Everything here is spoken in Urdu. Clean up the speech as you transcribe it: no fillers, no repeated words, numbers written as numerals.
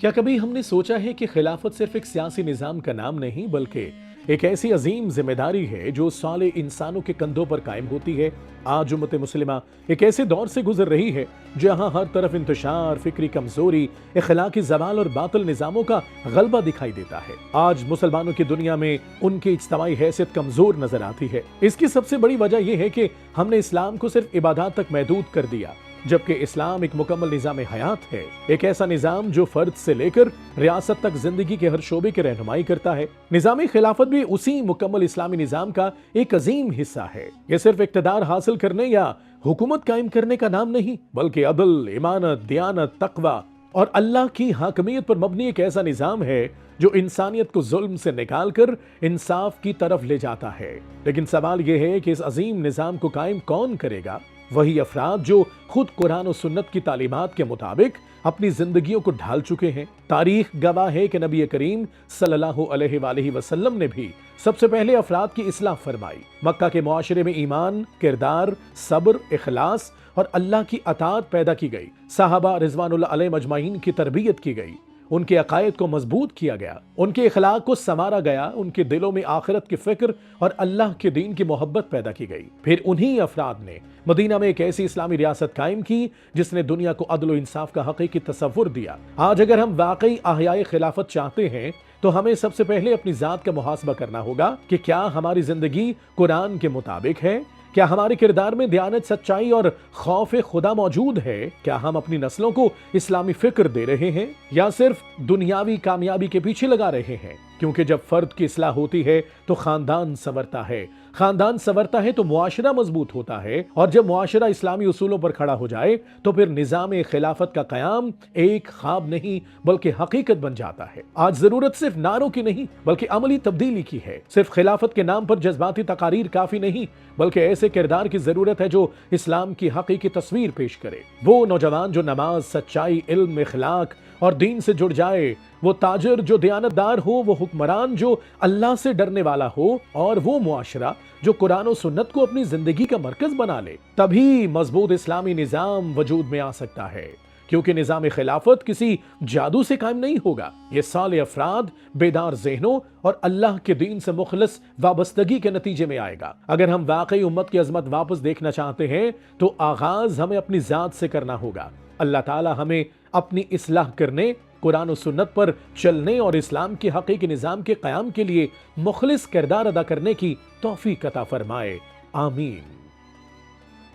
کیا کبھی ہم نے سوچا ہے کہ خلافت صرف ایک سیاسی نظام کا نام نہیں بلکہ ایک ایسی عظیم ذمہ داری ہے جو صالح انسانوں کے کندھوں پر قائم ہوتی ہے۔ آج امت مسلمہ ایک ایسے دور سے گزر رہی ہے جہاں ہر طرف انتشار، فکری کمزوری، اخلاقی زوال اور باطل نظاموں کا غلبہ دکھائی دیتا ہے۔ آج مسلمانوں کی دنیا میں ان کی اجتماعی حیثیت کمزور نظر آتی ہے۔ اس کی سب سے بڑی وجہ یہ ہے کہ ہم نے اسلام کو صرف عبادات تک محدود کر دیا، جبکہ اسلام ایک مکمل نظام حیات ہے، ایک ایسا نظام جو فرد سے لے کر ریاست تک زندگی کے ہر شعبے کی رہنمائی کرتا ہے۔ نظام خلافت بھی اسی مکمل اسلامی نظام کا ایک عظیم حصہ ہے۔ یہ صرف اقتدار حاصل کرنے یا حکومت قائم کرنے کا نام نہیں، بلکہ عدل، ایمانت، دیانت، تقوی اور اللہ کی حاکمیت پر مبنی ایک ایسا نظام ہے جو انسانیت کو ظلم سے نکال کر انصاف کی طرف لے جاتا ہے۔ لیکن سوال یہ ہے کہ اس عظیم نظام کو قائم کون کرے گا؟ وہی افراد جو خود قرآن و سنت کی تعلیمات کے مطابق اپنی زندگیوں کو ڈھال چکے ہیں۔ تاریخ گواہ ہے کہ نبی کریم صلی اللہ علیہ وآلہ وسلم نے بھی سب سے پہلے افراد کی اصلاح فرمائی۔ مکہ کے معاشرے میں ایمان، کردار، صبر، اخلاص اور اللہ کی اطاعت پیدا کی گئی۔ صحابہ رضوان اللہ علیہم اجمعین کی تربیت کی گئی، ان کے عقائد کو مضبوط کیا گیا، ان کے اخلاق کو سنوارا گیا، ان کے دلوں میں آخرت کی فکر اور اللہ کے دین کی محبت پیدا کی گئی۔ پھر انہی افراد نے مدینہ میں ایک ایسی اسلامی ریاست قائم کی جس نے دنیا کو عدل و انصاف کا حقیقی تصور دیا۔ آج اگر ہم واقعی احیاء خلافت چاہتے ہیں تو ہمیں سب سے پہلے اپنی ذات کا محاسبہ کرنا ہوگا کہ کیا ہماری زندگی قرآن کے مطابق ہے؟ کیا ہمارے کردار میں دیانت، سچائی اور خوف خدا موجود ہے؟ کیا ہم اپنی نسلوں کو اسلامی فکر دے رہے ہیں یا صرف دنیاوی کامیابی کے پیچھے لگا رہے ہیں؟ کیونکہ جب فرد کی اصلاح ہوتی ہے تو خاندان سنورتا ہے، خاندان سنورتا ہے تو معاشرہ مضبوط ہوتا ہے، اور جب معاشرہ اسلامی اصولوں پر کھڑا ہو جائے تو پھر نظام خلافت کا قیام ایک خواب نہیں بلکہ حقیقت بن جاتا ہے۔ آج ضرورت صرف نعروں کی نہیں بلکہ عملی تبدیلی کی ہے۔ صرف خلافت کے نام پر جذباتی تقاریر کافی نہیں بلکہ ایسے کردار کی ضرورت ہے جو اسلام کی حقیقی تصویر پیش کرے۔ وہ نوجوان جو نماز، سچائی، علم، اخلاق اور دین سے جڑ جائے، وہ تاجر جو دیانتدار ہو، وہ حکمران جو اللہ سے ڈرنے والا ہو، اور وہ معاشرہ جو قرآن و سنت کو اپنی زندگی کا مرکز بنا لے، تبھی مضبوط اسلامی نظام وجود میں آ سکتا ہے۔ کیونکہ نظام خلافت کسی جادو سے قائم نہیں ہوگا، یہ صالح افراد، بیدار ذہنوں اور اللہ کے دین سے مخلص وابستگی کے نتیجے میں آئے گا۔ اگر ہم واقعی امت کی عظمت واپس دیکھنا چاہتے ہیں تو آغاز ہمیں اپنی ذات سے کرنا ہوگا۔ اللہ تعالی ہمیں اپنی اصلاح کرنے، قرآن و سنت پر چلنے اور اسلام کے حقیقی نظام کے قیام کے لیے مخلص کردار ادا کرنے کی توفیق عطا فرمائے۔ آمین۔